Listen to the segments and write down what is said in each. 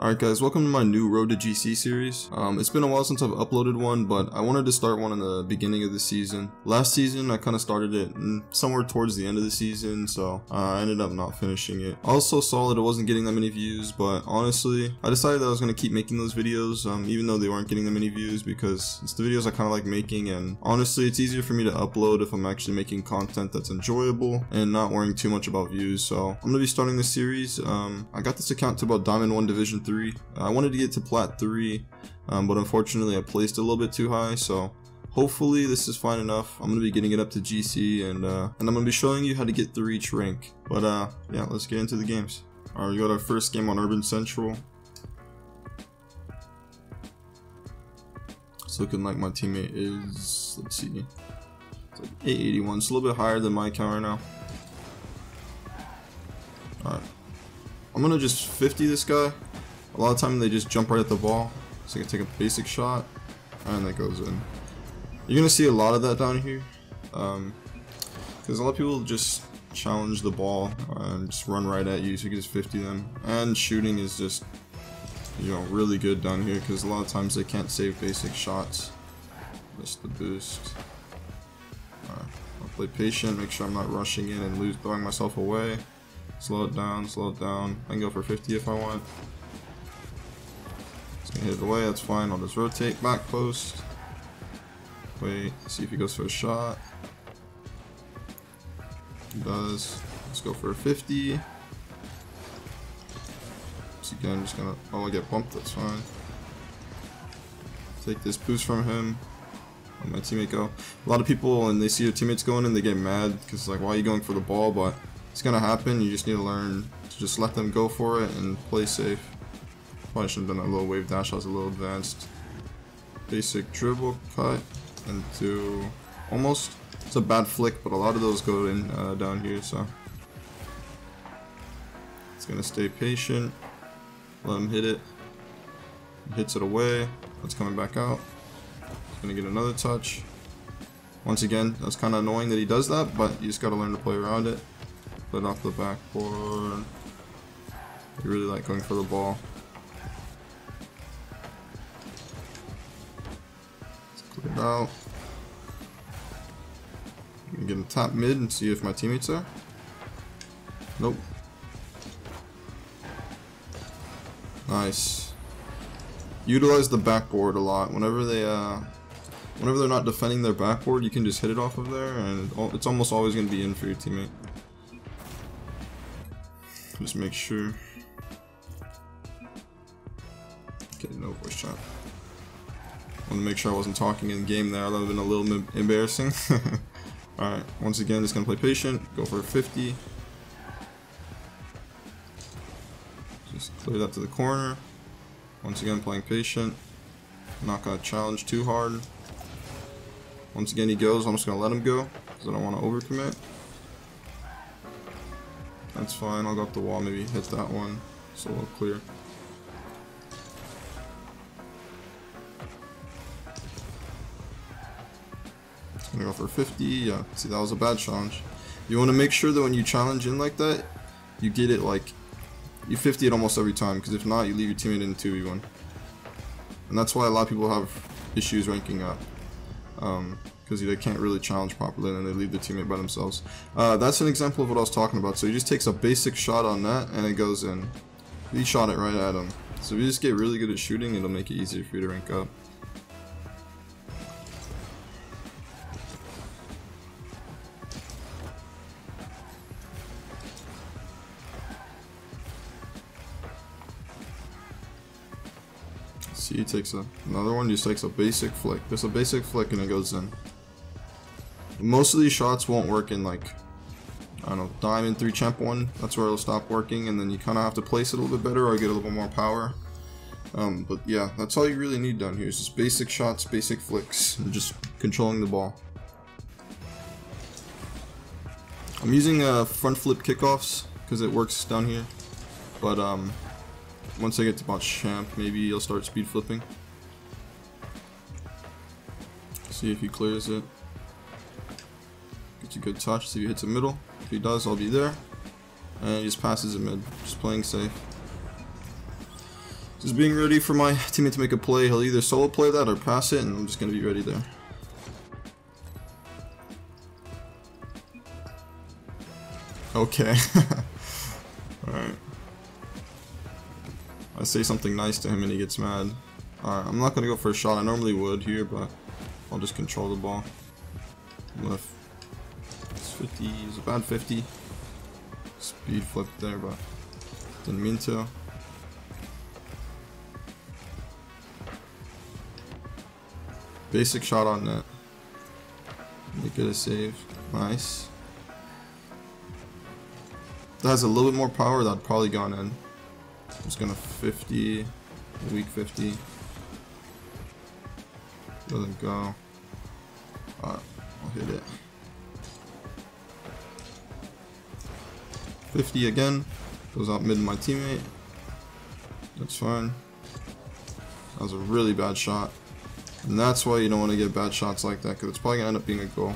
Alright guys, welcome to my new Road to GC series. It's been a while since I've uploaded one, but I wanted to start one in the beginning of the season. Last season I kind of started it somewhere towards the end of the season, so I ended up not finishing it. I also saw that it wasn't getting that many views, but honestly, I decided that I was going to keep making those videos, even though they weren't getting that many views, because it's the videos I kind of like making, and honestly it's easier for me to upload if I'm actually making content that's enjoyable and not worrying too much about views. So I'm going to be starting this series. I got this account to about Diamond 1 Division 3. I wanted to get to Plat 3, but unfortunately I placed it a little bit too high, so hopefully this is fine enough. I'm going to be getting it up to GC, and I'm going to be showing you how to get through each rank. But yeah, let's get into the games. Alright, we got our first game on Urban Central. It's looking like my teammate is, let's see, it's like 881. It's a little bit higher than my account right now. Alright, I'm going to just 50 this guy. A lot of time they just jump right at the ball, so I can take a basic shot, and that goes in. You're gonna see a lot of that down here, because a lot of people just challenge the ball and just run right at you, so you can just 50 them. And shooting is just, you know, really good down here, because a lot of times they can't save basic shots. Missed the boost. Alright, I'll play patient, make sure I'm not rushing in and throwing myself away. Slow it down, slow it down. I can go for 50 if I want. Hit it away, that's fine. I'll just rotate, back post. Wait, see if he goes for a shot. He does. Let's go for a 50. So again, just gonna, oh, I get bumped, that's fine. Take this boost from him. Let my teammate go. A lot of people, when they see their teammates going in, they get mad because it's like, why are you going for the ball? But it's gonna happen. You just need to learn to just let them go for it and play safe. Probably should have done that little wave dash. I was a little advanced. Basic dribble cut into almost. It's a bad flick, but a lot of those go in down here, so it's gonna stay patient. Let him hit it. He hits it away. It's coming back out. He's gonna get another touch. Once again, that's kind of annoying that he does that, but you just gotta learn to play around it. Put it off the backboard. You really like going for the ball. Clear it out. I'm gonna get him top mid and see if my teammates are. Nope. Nice. Utilize the backboard a lot. Whenever they're not defending their backboard, you can just hit it off of there, and it's almost always gonna be in for your teammate. Just make sure. Okay, no voice chat. I want to make sure I wasn't talking in game there. That would have been a little bit embarrassing. Alright, once again, just gonna play patient. Go for a 50. Just clear that to the corner. Once again, playing patient. Not gonna challenge too hard. Once again, he goes. I'm just gonna let him go because I don't want to overcommit. That's fine. I'll go up the wall. Maybe hit that one. So we'll clear. Gonna go for 50. Yeah, see, that was a bad challenge. You want to make sure that when you challenge in like that, you get it like, you 50 it almost every time, because if not, you leave your teammate in 2v1. And that's why a lot of people have issues ranking up, because they can't really challenge properly and then they leave their teammate by themselves. That's an example of what I was talking about. So he just takes a basic shot on that and it goes in. He shot it right at him. So if you just get really good at shooting, it'll make it easier for you to rank up. See, he takes another one, just takes a basic flick. Just a basic flick and it goes in. Most of these shots won't work in, like, I don't know, Diamond 3 Champ 1. That's where it'll stop working, and then you kind of have to place it a little bit better or get a little bit more power. But yeah, that's all you really need down here. Is just basic shots, basic flicks, and just controlling the ball. I'm using front flip kickoffs because it works down here. But once I get to about champ, maybe I'll start speed flipping. See if he clears it. Gets a good touch, see if he hits the middle. If he does, I'll be there. And he just passes it mid, just playing safe. Just being ready for my teammate to make a play. He'll either solo play that or pass it, and I'm just gonna be ready there. Okay. Alright. I say something nice to him and he gets mad. Alright, I'm not gonna go for a shot. I normally would here, but I'll just control the ball. It's 50, it's a bad 50. Speed flipped there, but didn't mean to. Basic shot on net. Make it a save. Nice. That has a little bit more power, that'd probably gone in. I'm just gonna 50, weak 50. Doesn't go. Alright, I'll hit it. 50 again. Goes out mid to my teammate. That's fine. That was a really bad shot. And that's why you don't want to get bad shots like that, because it's probably going to end up being a goal.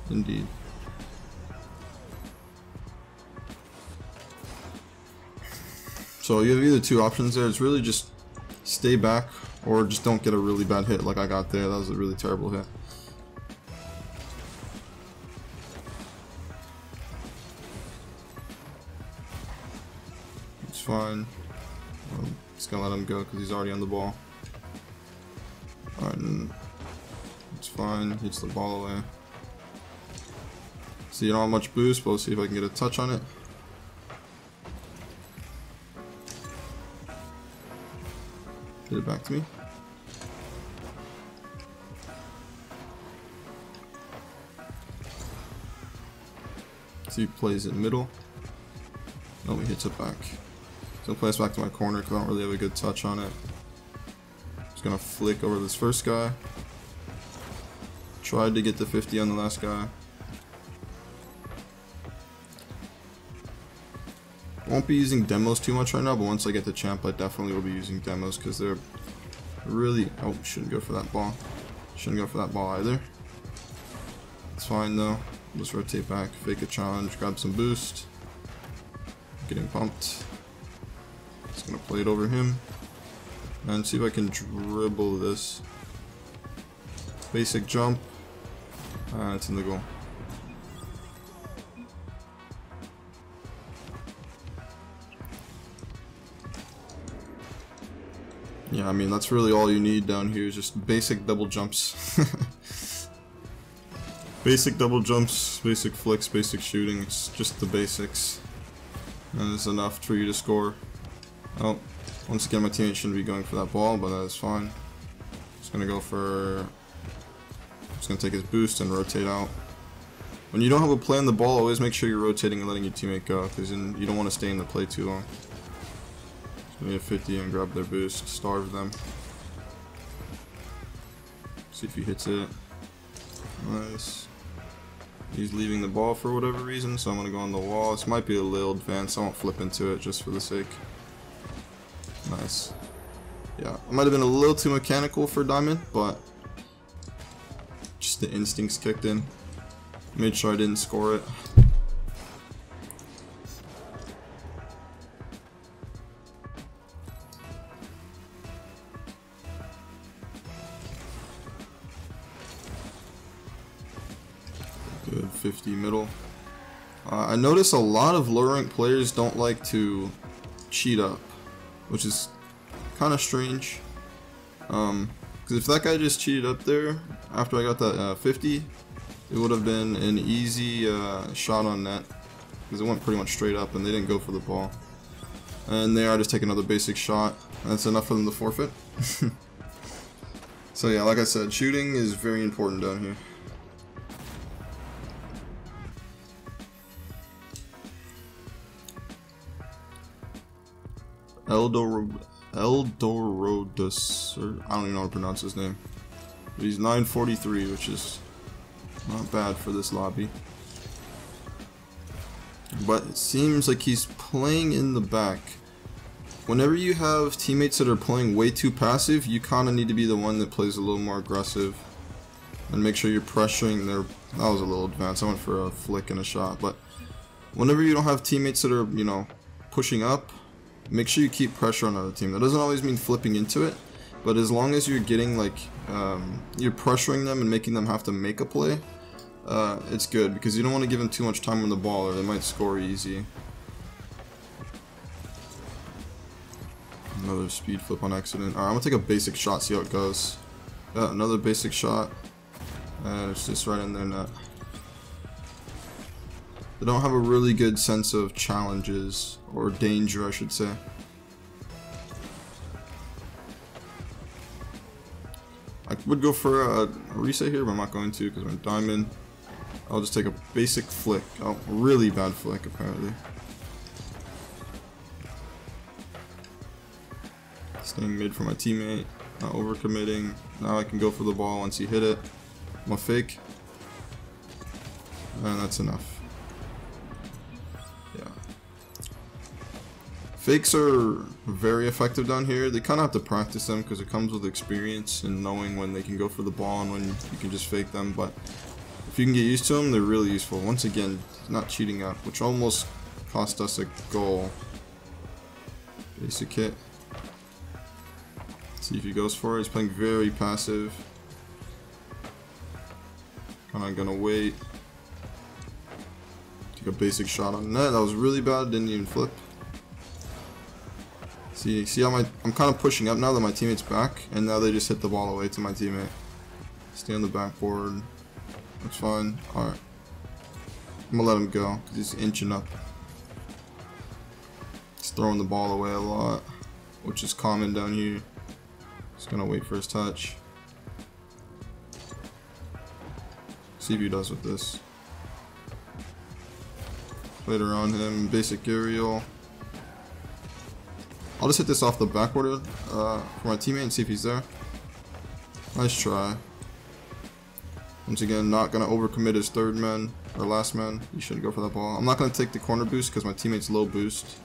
Indeed. So you have either two options there. It's really just stay back or just don't get a really bad hit like I got there. That was a really terrible hit. It's fine. I'm just going to let him go because he's already on the ball. Alright, it's fine. Hits the ball away. So you don't have much boost, but we'll see if I can get a touch on it. Hit it back to me. See, he plays it middle. No, he hits it back. So I'll play this back to my corner because I don't really have a good touch on it. Just gonna flick over this first guy. Tried to get the 50 on the last guy. Won't be using demos too much right now, but once I get the champ, I definitely will be using demos because they're really... Oh, shouldn't go for that ball. Shouldn't go for that ball either. It's fine though. Just rotate back, fake a challenge, grab some boost. Getting pumped. Just gonna play it over him. And see if I can dribble this. Basic jump. It's in the goal. Yeah, I mean, that's really all you need down here is just basic double jumps. Basic double jumps, basic flicks, basic shooting. It's just the basics. And it's enough for you to score. Oh, once again, my teammate shouldn't be going for that ball, but that is fine. Just gonna go for... Just gonna take his boost and rotate out. When you don't have a play on the ball, always make sure you're rotating and letting your teammate go, because you don't want to stay in the play too long. Give me a 50 and grab their boost, starve them. See if he hits it. Nice. He's leaving the ball for whatever reason, so I'm going to go on the wall. This might be a little advanced, I won't flip into it just for the sake. Nice. Yeah, I might have been a little too mechanical for Diamond, but just the instincts kicked in. Made sure I didn't score it. Good, 50 middle. I notice a lot of low rank players don't like to cheat up, which is kind of strange. Because if that guy just cheated up there after I got that 50, it would have been an easy shot on net, because it went pretty much straight up and they didn't go for the ball. And there I just take another basic shot. That's enough for them to forfeit. So yeah, like I said, shooting is very important down here. Eldorodus, or I don't even know how to pronounce his name. But he's 943, which is not bad for this lobby. But it seems like he's playing in the back. Whenever you have teammates that are playing way too passive, you kind of need to be the one that plays a little more aggressive. And make sure you're pressuring their... That was a little advanced. I went for a flick and a shot. But whenever you don't have teammates that are, you know, pushing up, make sure you keep pressure on the other team. That doesn't always mean flipping into it, but as long as you're getting like you're pressuring them and making them have to make a play, it's good, because you don't want to give them too much time on the ball or they might score easy. Another speed flip on accident. Alright, I'm gonna take a basic shot, see how it goes. Yeah, another basic shot, and it's just right in their net. They don't have a really good sense of challenges, or danger I should say. I would go for a reset here, but I'm not going to because I'm in diamond. I'll just take a basic flick. Oh, really bad flick apparently. Staying mid for my teammate, not overcommitting. Now I can go for the ball once he hit it. I'm a fake, and that's enough. Yeah. Fakes are very effective down here. They kind of have to practice them because it comes with experience and knowing when they can go for the ball and when you can just fake them. But if you can get used to them, they're really useful. Once again, not cheating up, which almost cost us a goal. Basic hit. See if he goes for it. He's playing very passive. Kinda gonna wait. Take a basic shot on net. That was really bad. Didn't even flip. See how I'm kind of pushing up now that my teammate's back, and now they just hit the ball away to my teammate. Stay on the backboard. That's fine. All right. I'm gonna let him go because he's inching up. He's throwing the ball away a lot, which is common down here. Just gonna wait for his touch. See if he does with this. Later on him, basic aerial. I'll just hit this off the backboard for my teammate and see if he's there. Nice try. Once again, not gonna overcommit his third man or last man. He shouldn't go for that ball. I'm not gonna take the corner boost because my teammate's low boost.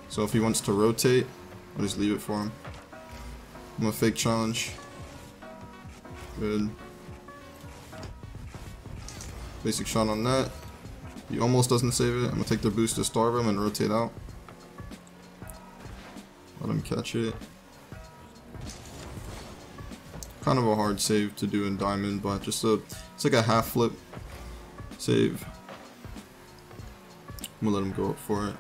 So if he wants to rotate, I'll just leave it for him. I'm gonna fake challenge. Good. Basic shot on net. He almost doesn't save it. I'm gonna take the boost to starve him and rotate out. Let him catch it. Kind of a hard save to do in diamond, but just it's like a half flip save. I'm gonna let him go up for it.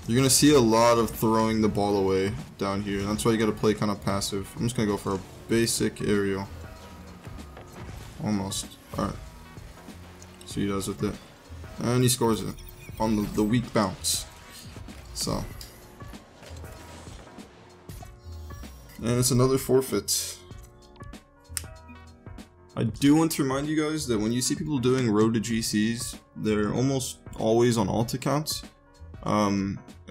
You're gonna see a lot of throwing the ball away down here. That's why you gotta play kind of passive. I'm just gonna go for a basic aerial. Almost. Alright. See what he does with it. And he scores it on the weak bounce. So. And it's another forfeit. I do want to remind you guys that when you see people doing road to GCs, they're almost always on alt accounts.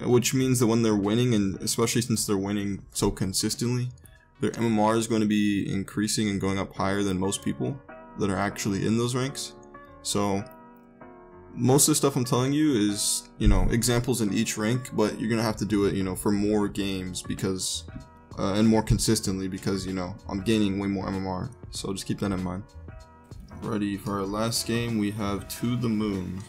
Which means that when they're winning, and especially since they're winning so consistently, their MMR is going to be increasing and going up higher than most people that are actually in those ranks. So most of the stuff I'm telling you is, you know, examples in each rank, but you're gonna have to do it, you know, for more games because and more consistently because, you know, I'm gaining way more MMR. So just keep that in mind. Ready for our last game, we have To The Moon.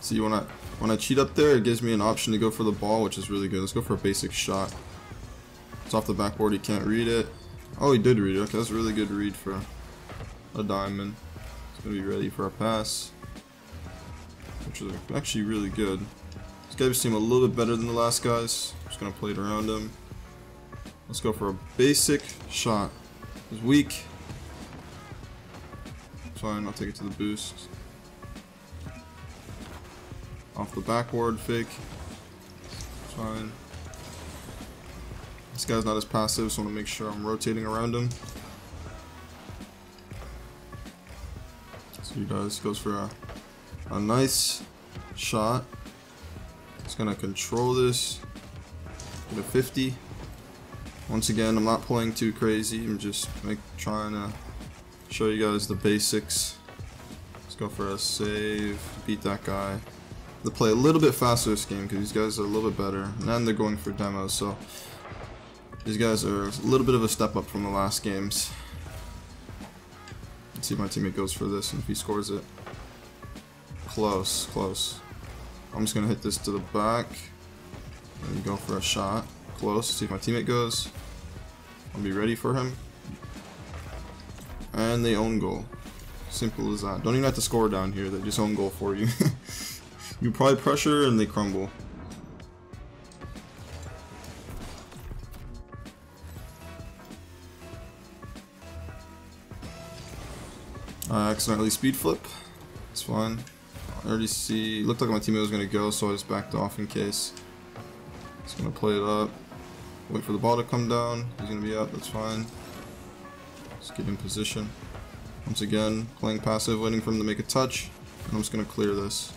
See, when I cheat up there, it gives me an option to go for the ball, which is really good. Let's go for a basic shot. It's off the backboard, he can't read it. Oh, he did read it. Okay, that's a really good read for a diamond. It's gonna be ready for a pass, which is actually really good. These guys seem a little bit better than the last guys. Just gonna play it around him. Let's go for a basic shot. It's weak. Fine, I'll take it to the boost. Off the backboard, fake. Fine. This guy's not as passive, so I want to make sure I'm rotating around him. So he does. Goes for a nice shot. He's gonna control this. Get a 50. Once again, I'm not playing too crazy. I'm just trying to show you guys the basics. Let's go for a save. Beat that guy. They play a little bit faster this game because these guys are a little bit better, and then they're going for demos, so these guys are a little bit of a step up from the last games. Let's see if my teammate goes for this and if he scores it. close, close. I'm just gonna hit this to the back and go for a shot. Close, see if my teammate goes. I'll be ready for him. And they own goal. Simple as that. Don't even have to score down here, they just own goal for you. You probably pressure and they crumble. I accidentally speed flip. It's fine. I already see. Looked like my teammate was gonna go, so I just backed off in case. Just gonna play it up. Wait for the ball to come down. He's gonna be up. That's fine. Just get in position. Once again, playing passive, waiting for him to make a touch, and I'm just gonna clear this.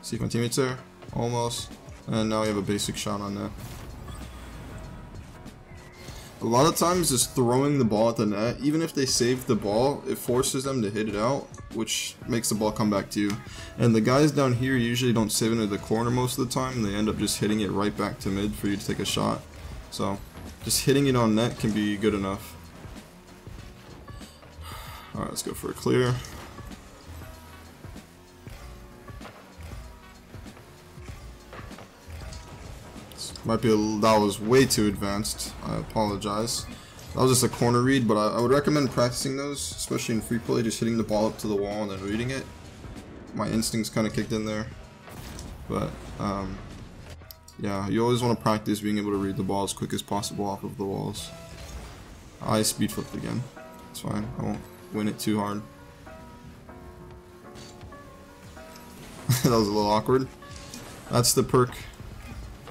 See if my teammate's there. Almost. And now we have a basic shot on net. A lot of times just throwing the ball at the net, even if they save the ball, it forces them to hit it out, which makes the ball come back to you. And the guys down here usually don't save into the corner most of the time, and they end up just hitting it right back to mid for you to take a shot. So just hitting it on net can be good enough. Alright, let's go for a clear. Might be that was way too advanced. I apologize. That was just a corner read, but I would recommend practicing those, especially in free play, just hitting the ball up to the wall and then reading it. My instincts kind of kicked in there. But, yeah, you always want to practice being able to read the ball as quick as possible off of the walls. I speed flipped again. It's fine. I won't win it too hard. That was a little awkward. That's the perk.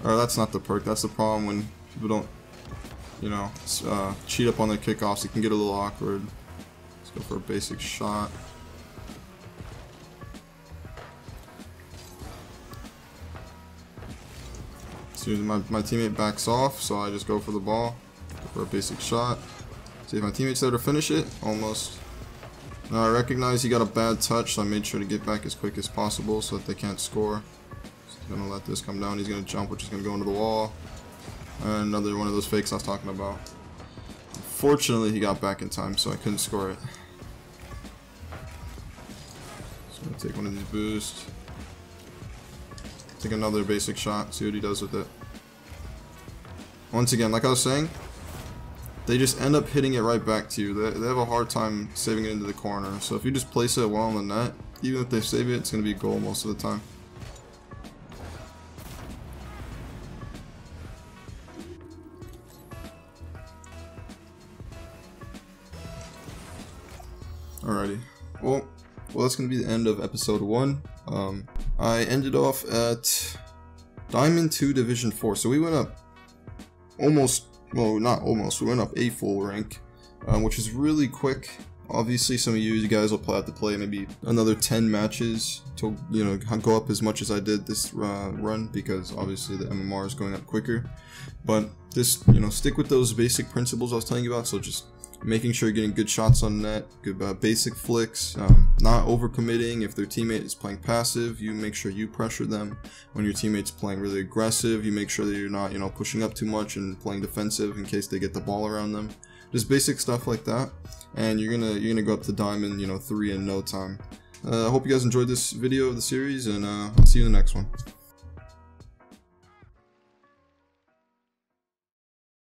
Or that's not the perk, that's the problem when people don't, you know, cheat up on their kickoffs. It can get a little awkward. Let's go for a basic shot. So my teammate backs off, so I just go for the ball. Go for a basic shot. See if my teammate's there to finish it. Almost. Now I recognize he got a bad touch, so I made sure to get back as quick as possible so that they can't score. Gonna let this come down. He's gonna jump, which is gonna go into the wall. And another one of those fakes I was talking about. Fortunately, he got back in time, so I couldn't score it. So I'm gonna take one of these boosts. Take another basic shot. See what he does with it. Once again, like I was saying, they just end up hitting it right back to you. They have a hard time saving it into the corner. So if you just place it well on the net, even if they save it, it's gonna be a goal most of the time. Alrighty, well that's gonna be the end of episode 1. I ended off at Diamond 2 Division 4, so we went up almost, well not almost, we went up a full rank, which is really quick. Obviously some of you guys will have to play maybe another 10 matches to, you know, go up as much as I did this run, because obviously the MMR is going up quicker. But just, you know, stick with those basic principles I was telling you about, so just making sure you're getting good shots on net, good basic flicks, not overcommitting. If their teammate is playing passive, you make sure you pressure them. When your teammate's playing really aggressive, you make sure that you're not, you know, pushing up too much and playing defensive in case they get the ball around them. Just basic stuff like that, and you're gonna go up to Diamond, you know, 3 in no time. I hope you guys enjoyed this video of the series, and I'll see you in the next one.